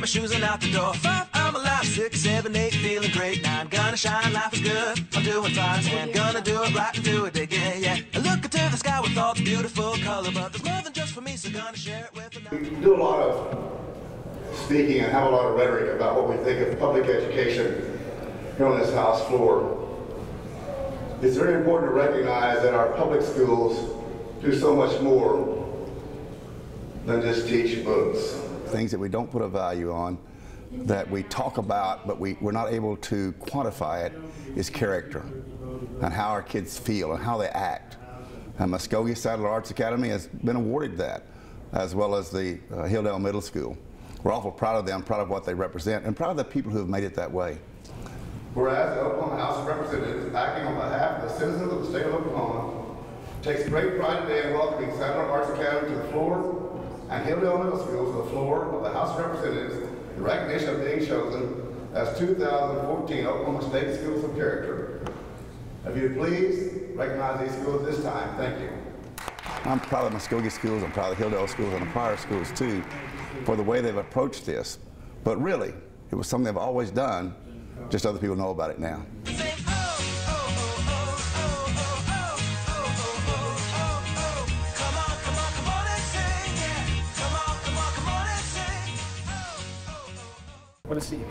shoes and out the door. 5, I'm alive. 6, 7, 8, feeling great. 9, gonna shine, life is good. I'm doing fine. 10, gonna do it right and do it again, yeah. I look into the sky with all the beautiful color, but there's more than just for me, so gonna share it with another. We do a lot of speaking and have a lot of rhetoric about what we think of public education here on this House floor. It's very important to recognize that our public schools do so much more than just teach books. Things that we don't put a value on, that we talk about, but we're not able to quantify it, is character and how our kids feel and how they act. And Muskogee Sadler Arts Academy has been awarded that, as well as the Hilldale Middle School. We're awful proud of them, proud of what they represent, and proud of the people who have made it that way. Whereas the Oklahoma House of Representatives, acting on behalf of the citizens of the state of Oklahoma, takes great pride today in welcoming Sadler Arts Academy to the floor and Hilldale Middle School to the floor of the House of Representatives in recognition of being chosen as 2014 Oklahoma State Schools of Character. If you'd please recognize these schools this time. Thank you. I'm proud of Muskogee schools, I'm proud of the Hilldale schools and the Pryor schools too, for the way they've approached this. But really, it was something they've always done, just other people know about it now. What is CEP?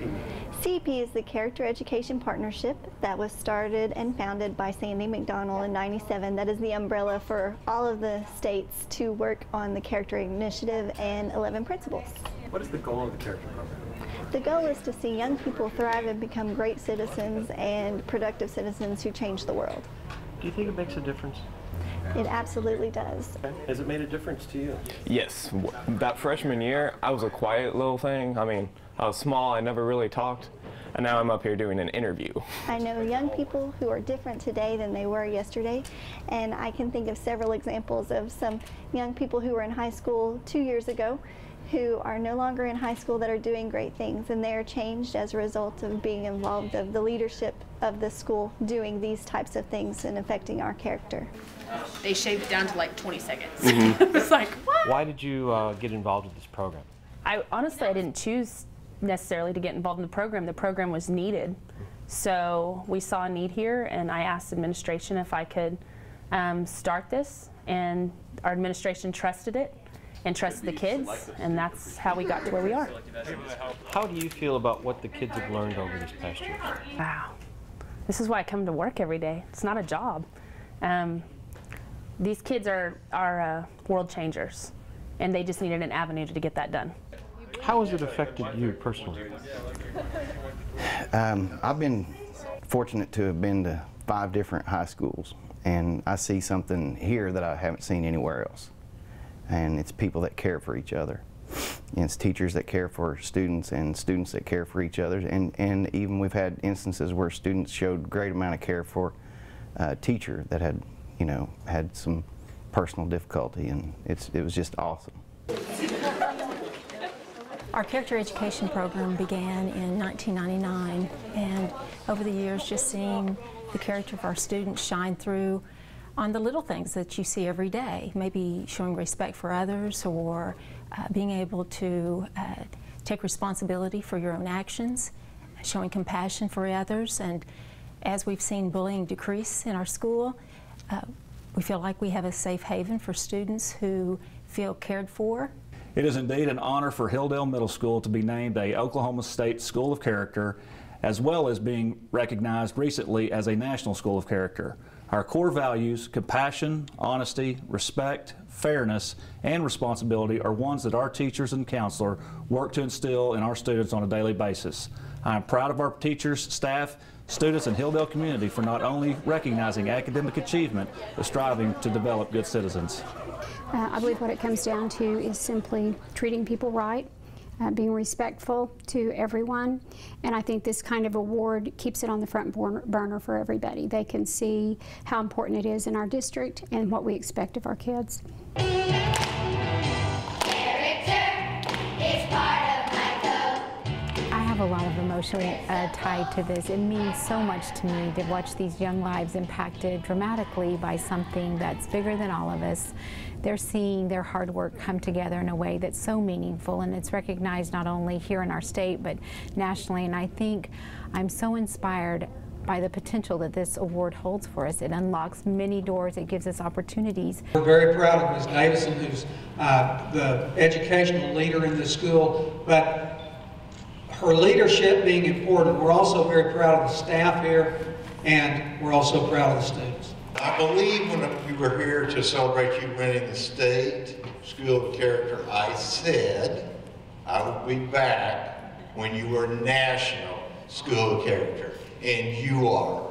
CEP is the Character Education Partnership that was started and founded by Sandy McDonald in '97. That is the umbrella for all of the states to work on the Character Initiative and 11 principles. What is the goal of the Character Program? The goal is to see young people thrive and become great citizens and productive citizens who change the world. Do you think it makes a difference? It absolutely does. Has it made a difference to you? Yes. That freshman year, I was a quiet little thing. I mean, I was small, I never really talked, and now I'm up here doing an interview. I know young people who are different today than they were yesterday, and I can think of several examples of some young people who were in high school 2 years ago who are no longer in high school that are doing great things, and they are changed as a result of being involved of the leadership of the school doing these types of things and affecting our character. They shaved down to like 20 seconds. Mm-hmm. It's like, what? Why did you get involved with this program? Honestly, I didn't choose necessarily to get involved in the program. The program was needed. So we saw a need here, and I asked administration if I could start this, and our administration trusted it and trusted the kids, and that's how we got to where we are. How do you feel about what the kids have learned over these past years? Wow. This is why I come to work every day. It's not a job. These kids are world changers, and they just needed an avenue to get that done. How has it affected you personally? I've been fortunate to have been to 5 different high schools, and I see something here that I haven't seen anywhere else. And it's people that care for each other. And it's teachers that care for students and students that care for each other. And even we've had instances where students showed great amount of care for a teacher that had, you know, had some personal difficulty, and it was just awesome. Our character education program began in 1999, and over the years just seeing the character of our students shine through on the little things that you see every day, maybe showing respect for others or being able to take responsibility for your own actions, showing compassion for others. And as we've seen bullying decrease in our school, we feel like we have a safe haven for students who feel cared for. It is indeed an honor for Hilldale Middle School to be named a Oklahoma State School of Character, as well as being recognized recently as a National School of Character. Our core values, compassion, honesty, respect, fairness, and responsibility are ones that our teachers and counselor work to instill in our students on a daily basis. I am proud of our teachers, staff, students, and Hilldale community for not only recognizing academic achievement, but striving to develop good citizens. I believe what it comes down to is simply treating people right, being respectful to everyone, and I think this kind of award keeps it on the front burner for everybody. They can see how important it is in our district and what we expect of our kids. Character is part of my code. I have have a lot of emotion tied to this. It means so much to me to watch these young lives impacted dramatically by something that's bigger than all of us. They're seeing their hard work come together in a way that's so meaningful, and it's recognized not only here in our state but nationally. And I think I'm so inspired by the potential that this award holds for us. It unlocks many doors. It gives us opportunities. We're very proud of Ms. Davison, who's the educational leader in this school, but her leadership being important, we're also very proud of the staff here, and we're also proud of the students. I believe when we were here to celebrate you winning the state School of Character, I said I would be back when you were National School of Character, and you are.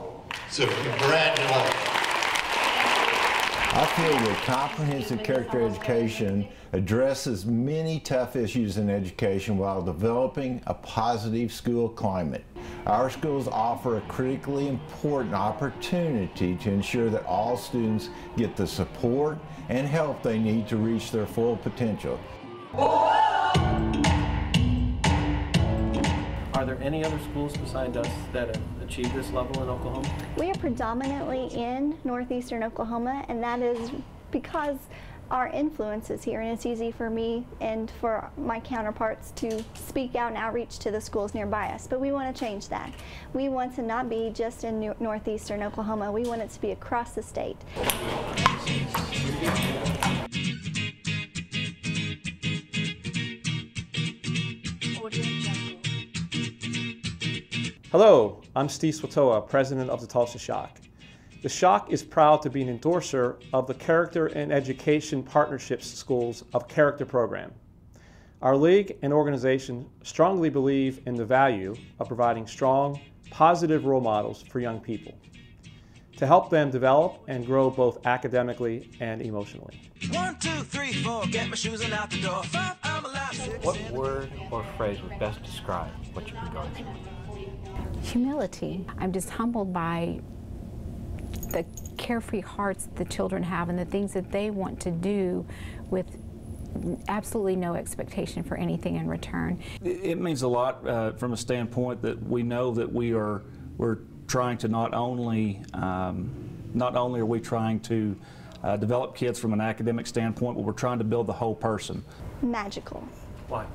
So congratulations. I feel that comprehensive character education addresses many tough issues in education while developing a positive school climate. Our schools offer a critically important opportunity to ensure that all students get the support and help they need to reach their full potential. Are there any other schools besides us that have achieved this level in Oklahoma? We are predominantly in northeastern Oklahoma, and that is because our influence is here, and it's easy for me and for my counterparts to speak out and outreach to the schools nearby us. But we want to change that. We want to not be just in northeastern Oklahoma. We want it to be across the state. Hello, I'm Steve Swetoha, president of the Tulsa SHOC. The SHOC is proud to be an endorser of the Character and Education Partnerships Schools of Character program. Our league and organization strongly believe in the value of providing strong, positive role models for young people to help them develop and grow both academically and emotionally. 1, 2, 3, 4, get my shoes and out the door. 5, I'm alive. 6, What word or phrase would best describe what you've been going through? Humility. I'm just humbled by the carefree hearts the children have and the things that they want to do with absolutely no expectation for anything in return. It means a lot from a standpoint that we know that we're trying to not only are we trying to develop kids from an academic standpoint, but we're trying to build the whole person. Magical. Why?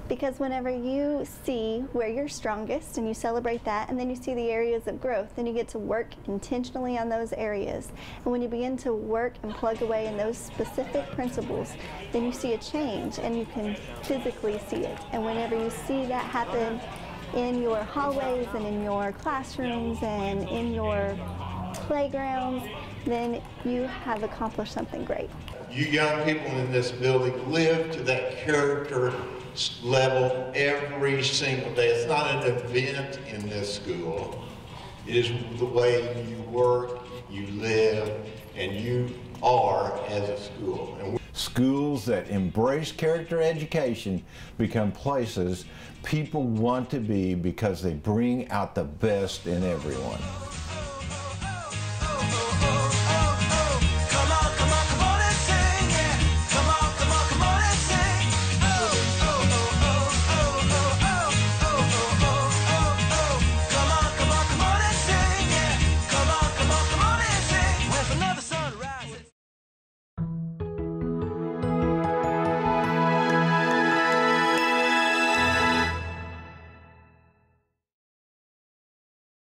Because whenever you see where you're strongest and you celebrate that, and then you see the areas of growth, then you get to work intentionally on those areas. And when you begin to work and plug away in those specific principles, then you see a change and you can physically see it. And whenever you see that happen in your hallways and in your classrooms and in your playgrounds, then you have accomplished something great. You young people in this building live to that character level every single day. It's not an event in this school. It is the way you work, you live, and you are as a school. And schools that embrace character education become places people want to be because they bring out the best in everyone.